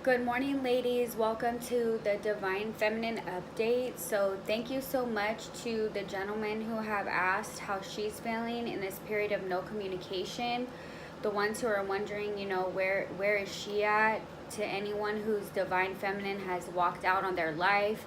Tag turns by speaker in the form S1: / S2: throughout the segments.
S1: Good morning, ladies. Welcome to the Divine Feminine Update. So thank you so much to the gentlemen who have asked how she's feeling in this period of no communication. The ones who are wondering, where is she at? To anyone whose Divine Feminine has walked out on their life,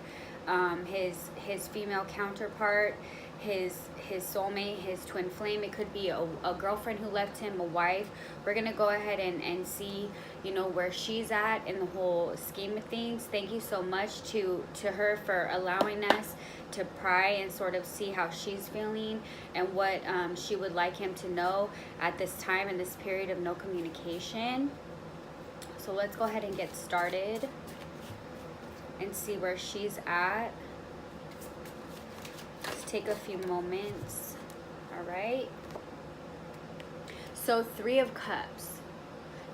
S1: his female counterpart, his soulmate, his twin flame. It could be a girlfriend who left him, a wife. We're gonna go ahead and see where she's at in the whole scheme of things. Thank you so much to her for allowing us to pry and sort of see how she's feeling and what she would like him to know at this time in this period of no communication. So let's go ahead and get started and see where she's at. Let's take a few moments. All right. So 3 of Cups.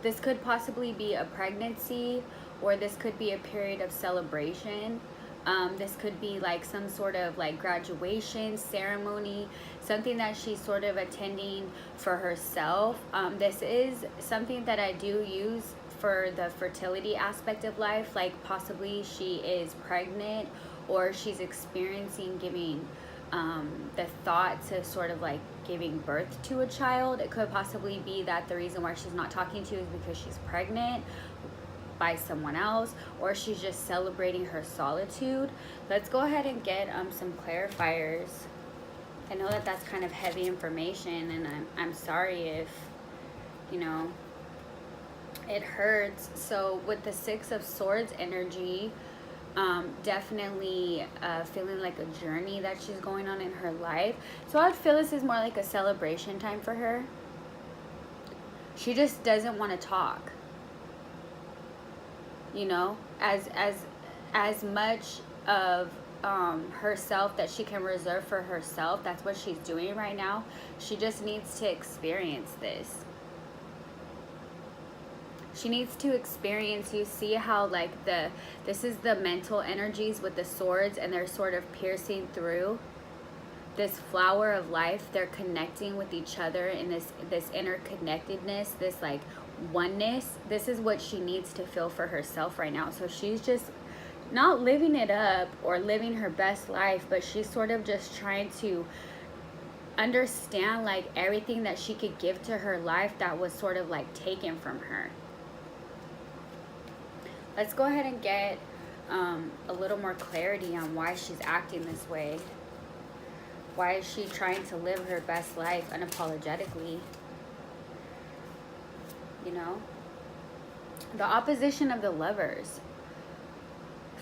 S1: This could possibly be a pregnancy, or this could be a period of celebration. This could be like some sort of like graduation ceremony, something that she's sort of attending for herself. This is something that I do use for the fertility aspect of life, like possibly she is pregnant or she's experiencing giving the thought to sort of like giving birth to a child. It could possibly be that the reason why she's not talking to you is because she's pregnant by someone else, or she's just celebrating her solitude. Let's go ahead and get some clarifiers. I know that that's kind of heavy information, and I'm sorry if it hurts. So with the 6 of Swords energy, definitely feeling like a journey that she's going on in her life. So I'd feel this is more like a celebration time for her. She just doesn't want to talk. As much of herself that she can reserve for herself, that's what she's doing right now. She just needs to experience this. She needs to experience, you see how like this is the mental energies with the swords, and they're sort of piercing through this flower of life. They're connecting with each other in this interconnectedness, this like oneness. This is what she needs to feel for herself right now. So she's just not living it up or living her best life, but she's sort of just trying to understand like everything that she could give to her life that was sort of like taken from her. Let's go ahead and get a little more clarity on why she's acting this way. Why is she trying to live her best life unapologetically? The opposition of the Lovers.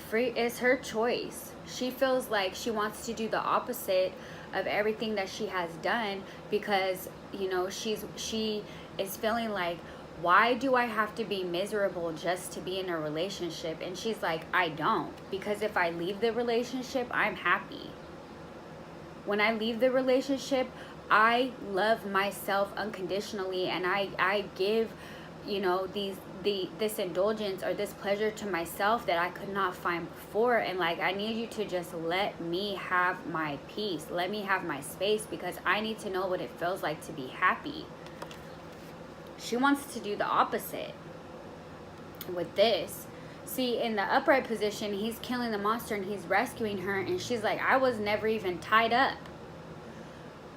S1: Free is her choice. She feels like she wants to do the opposite of everything that she has done, because she is feeling like, why do I have to be miserable just to be in a relationship? And she's like, I don't, because if I leave the relationship, I'm happy. When I leave the relationship, I love myself unconditionally, and I give this indulgence or this pleasure to myself that I could not find before. And like, I need you to just let me have my peace, let me have my space, because I need to know what it feels like to be happy. She wants to do the opposite with this. See, in the upright position, he's killing the monster and he's rescuing her, and she's like, I was never even tied up.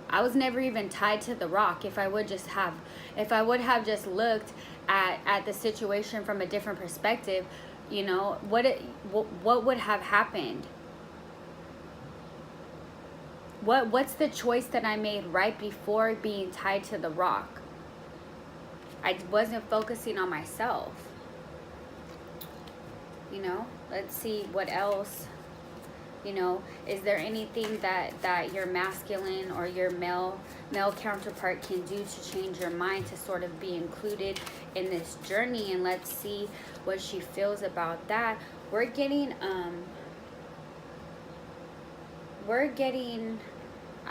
S1: I was never even tied to the rock. If I would have just looked at the situation from a different perspective, what would have happened? What's the choice that I made right before being tied to the rock? I wasn't focusing on myself. Let's see what else. Is there anything that your masculine or your male counterpart can do to change your mind to sort of be included in this journey? And let's see what she feels about that. We're getting I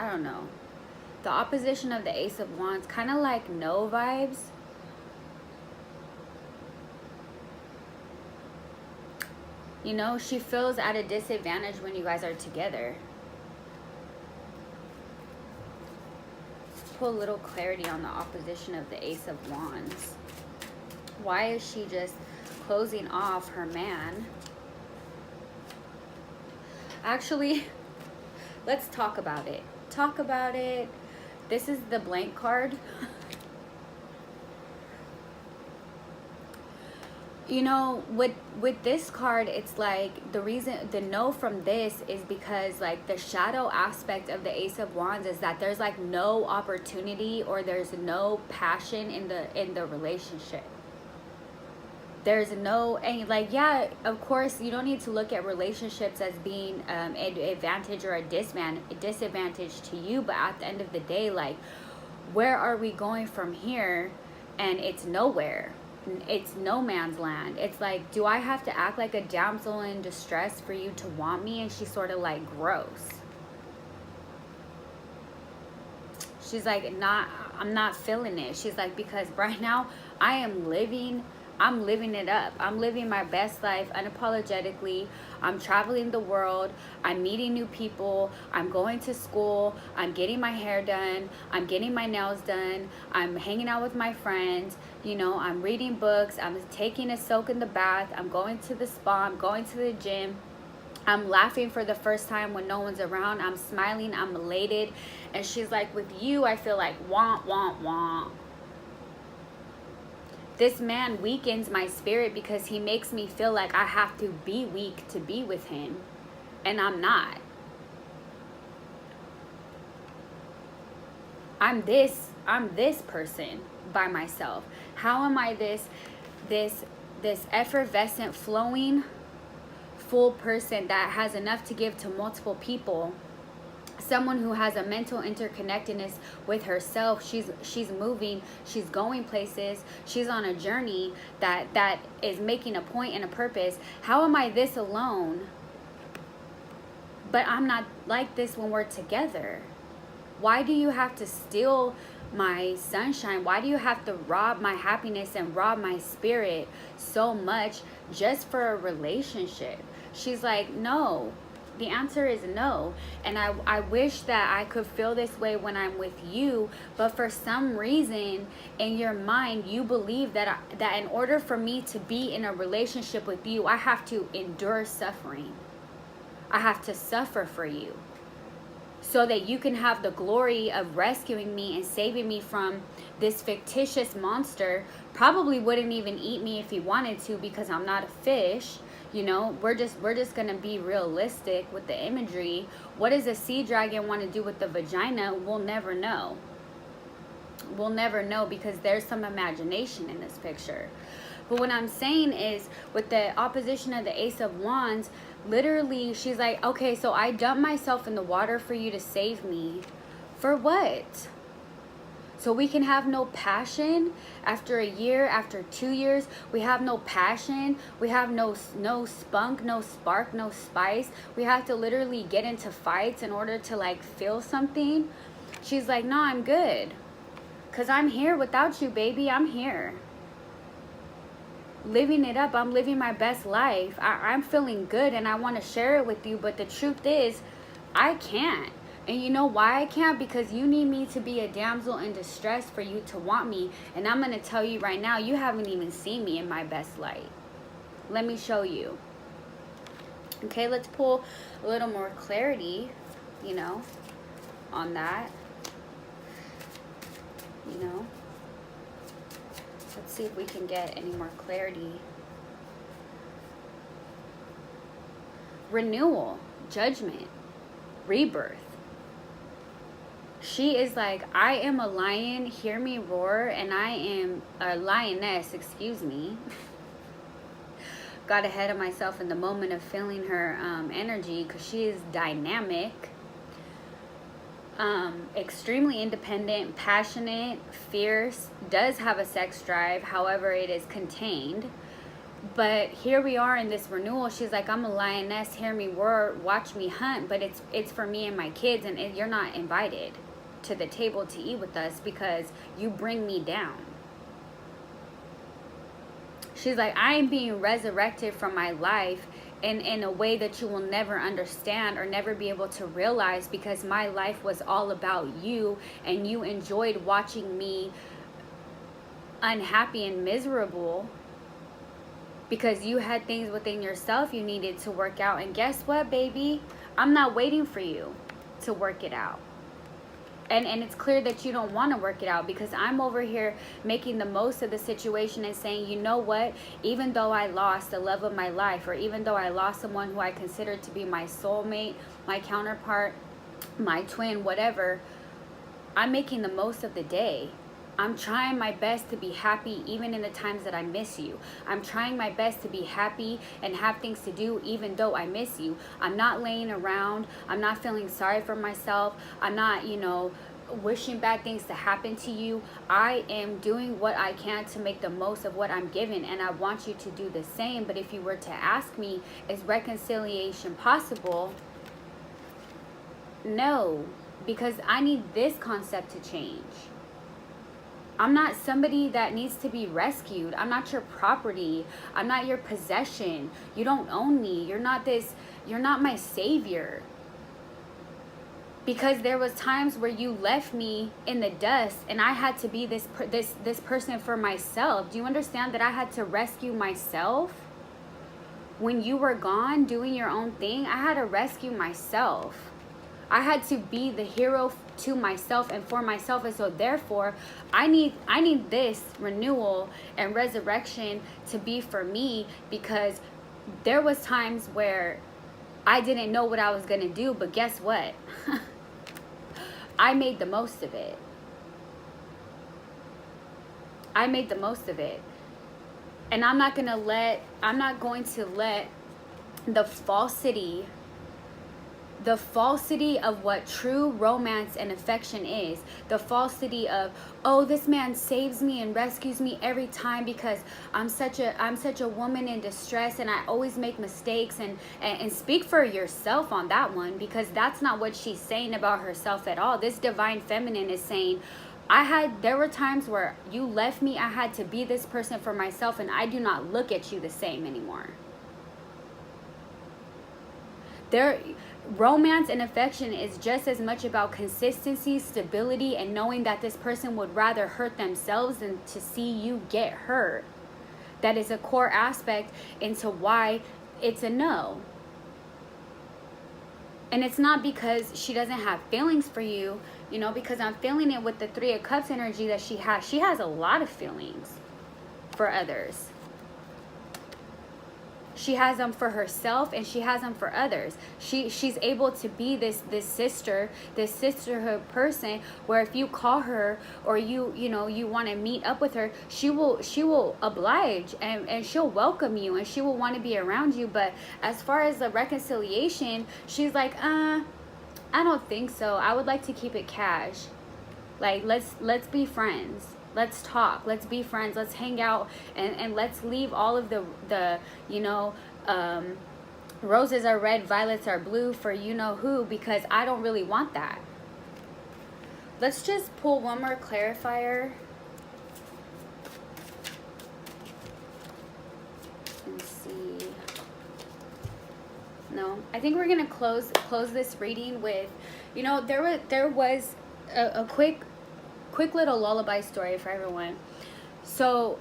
S1: don't know, the opposition of the Ace of Wands, kind of like no vibes. She feels at a disadvantage when you guys are together. Let's pull a little clarity on the opposition of the Ace of Wands. Why is she just closing off her man. Actually, let's talk about it. Talk about it. This is the blank card. You know, with this card, it's like the no from this is because like the shadow aspect of the Ace of Wands is that there's like no opportunity or there's no passion in the relationship. There's no, and like, yeah, of course, you don't need to look at relationships as being an advantage or a disadvantage to you, but at the end of the day, like, where are we going from here? And it's nowhere. It's no man's land. It's like, do I have to act like a damsel in distress for you to want me? And she's sort of like, gross. She's like, I'm not feeling it. She's like, because right now I'm living it up. I'm living my best life unapologetically. I'm traveling the world. I'm meeting new people. I'm going to school. I'm getting my hair done. I'm getting my nails done. I'm hanging out with my friends. You know, I'm reading books. I'm taking a soak in the bath. I'm going to the spa. I'm going to the gym. I'm laughing for the first time when no one's around. I'm smiling. I'm elated. And she's like, with you, I feel like womp, womp, womp. This man weakens my spirit because he makes me feel like I have to be weak to be with him. And I'm not. I'm this person by myself. How am I this effervescent, flowing, full person that has enough to give to multiple people? Someone who has a mental interconnectedness with herself. She's moving, she's going places, she's on a journey that is making a point and a purpose. How am I this alone, but I'm not like this when we're together? Why do you have to steal my sunshine? Why do you have to rob my happiness and rob my spirit so much just for a relationship? She's like, no. The answer is no. And I wish that I could feel this way when I'm with you, but for some reason in your mind you believe that in order for me to be in a relationship with you, I have to endure suffering. I have to suffer for you so that you can have the glory of rescuing me and saving me from this fictitious monster. Probably wouldn't even eat me if he wanted to because I'm not a fish. You know, we're just gonna be realistic with the imagery. What does a sea dragon want to do with the vagina? We'll never know. We'll never know because there's some imagination in this picture. But what I'm saying is, with the opposition of the Ace of Wands, literally she's like, okay, so I dumped myself in the water for you to save me. For what? So we can have no passion after a year, after 2 years. We have no passion. We have no spunk, no spark, no spice. We have to literally get into fights in order to like feel something. She's like, no, I'm good. Because I'm here without you, baby. I'm here. Living it up. I'm living my best life. I'm feeling good and I want to share it with you. But the truth is, I can't. And you know why I can't? Because you need me to be a damsel in distress for you to want me. And I'm going to tell you right now, you haven't even seen me in my best light. Let me show you. Okay, let's pull a little more clarity, you know, on that. You know, let's see if we can get any more clarity. Renewal, judgment, rebirth. She is like, I am a lion, hear me roar, and I am a lioness, excuse me. Got ahead of myself in the moment of feeling her energy because she is dynamic, extremely independent, passionate, fierce, does have a sex drive, however it is contained. But here we are in this renewal. She's like, I'm a lioness, hear me roar, watch me hunt, but it's for me and my kids, and you're not invited to the table to eat with us because you bring me down. She's like, I am being resurrected from my life in a way that you will never understand or never be able to realize, because my life was all about you and you enjoyed watching me unhappy and miserable. because you had things within yourself you needed to work out. And guess what, baby? I'm not waiting for you to work it out. And it's clear that you don't want to work it out, because I'm over here making the most of the situation and saying, you know what, even though I lost the love of my life, or even though I lost someone who I considered to be my soulmate, my counterpart, my twin, whatever, I'm making the most of the day. I'm trying my best to be happy even in the times that I miss you. I'm trying my best to be happy and have things to do even though I miss you. I'm not laying around. I'm not feeling sorry for myself. I'm not, wishing bad things to happen to you. I am doing what I can to make the most of what I'm given, and I want you to do the same. But if you were to ask me, is reconciliation possible? No, because I need this concept to change. I'm not somebody that needs to be rescued. I'm not your property. I'm not your possession. You don't own me. You're not my savior. Because there was times where you left me in the dust and I had to be this person for myself. Do you understand that I had to rescue myself? When you were gone doing your own thing, I had to rescue myself. I had to be the hero to myself and for myself. And so therefore, I need this renewal and resurrection to be for me, because there was times where I didn't know what I was going to do, but guess what? I made the most of it. I made the most of it. And I'm not going to let the falsity of what true romance and affection is, the falsity of, oh, this man saves me and rescues me every time because I'm such a woman in distress and I always make mistakes, and speak for yourself on that one, because that's not what she's saying about herself at all. This divine feminine is saying, there were times where you left me, I had to be this person for myself, and I do not look at you the same anymore. Romance and affection is just as much about consistency, stability, and knowing that this person would rather hurt themselves than to see you get hurt. That is a core aspect into why it's a no. And it's not because she doesn't have feelings for you, because I'm feeling it with the Three of Cups energy that she has. She has a lot of feelings for others. She has them for herself, and she has them for others. She's able to be this sisterhood person, where if you call her or you want to meet up with her, she will oblige and she'll welcome you and she will want to be around you. But as far as the reconciliation, she's like, I don't think so. I would like to keep it cash. Like, let's be friends. Let's talk. Let's be friends. Let's hang out, and let's leave all of the roses are red, violets are blue for who, because I don't really want that. Let's just pull one more clarifier. Let's see. No, I think we're gonna close this reading with, there was a quick little lullaby story for everyone. So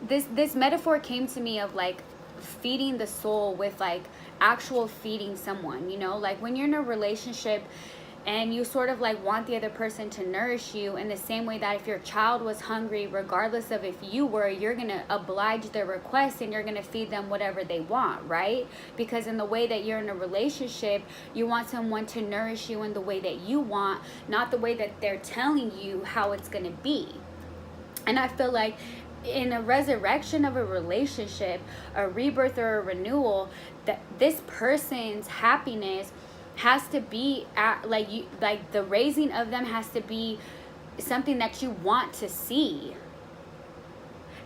S1: this metaphor came to me of like feeding the soul with like actual feeding someone, like when you're in a relationship and you sort of like want the other person to nourish you in the same way that if your child was hungry, regardless of if you were, you're gonna oblige their request and you're gonna feed them whatever they want, right? Because in the way that you're in a relationship, you want someone to nourish you in the way that you want, not the way that they're telling you how it's gonna be. And I feel like in a resurrection of a relationship, a rebirth or a renewal, that this person's happiness has to be like the raising of them has to be something that you want to see.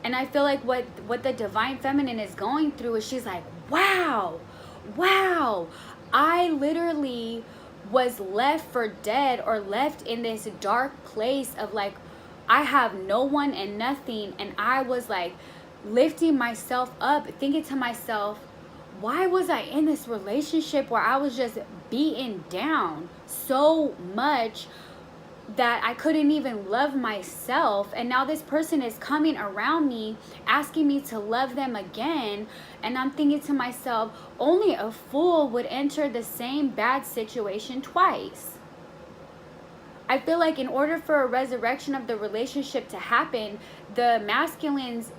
S1: And I feel like what the divine feminine is going through is she's like, wow, I literally was left for dead, or left in this dark place of like, I have no one and nothing. And I was like lifting myself up, thinking to myself, why was I in this relationship where I was just beaten down so much? that I couldn't even love myself, and now this person is coming around me asking me to love them again. And I'm thinking to myself, only a fool would enter the same bad situation twice. I feel like in order for a resurrection of the relationship to happen, the masculine's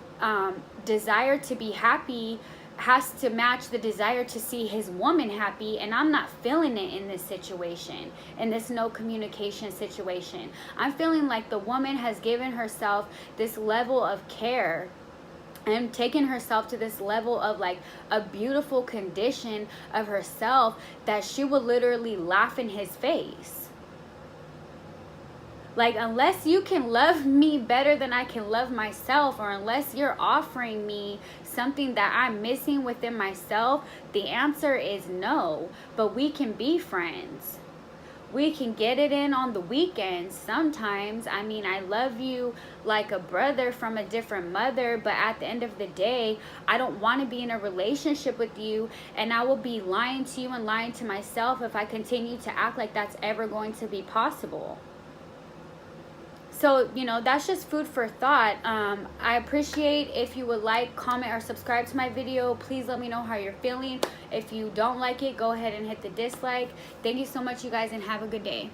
S1: desire to be happy has to match the desire to see his woman happy, and I'm not feeling it in this situation, in this no communication situation. I'm feeling like the woman has given herself this level of care and taken herself to this level of like a beautiful condition of herself that she will literally laugh in his face. Like, unless you can love me better than I can love myself, or unless you're offering me something that I'm missing within myself, the answer is no. But we can be friends. We can get it in on the weekends sometimes. I mean, I love you like a brother from a different mother, but at the end of the day, I don't want to be in a relationship with you, and I will be lying to you and lying to myself if I continue to act like that's ever going to be possible. So, you know, that's just food for thought. I appreciate if you would like, comment, or subscribe to my video. Please let me know how you're feeling. If you don't like it, go ahead and hit the dislike. Thank you so much, you guys, and have a good day.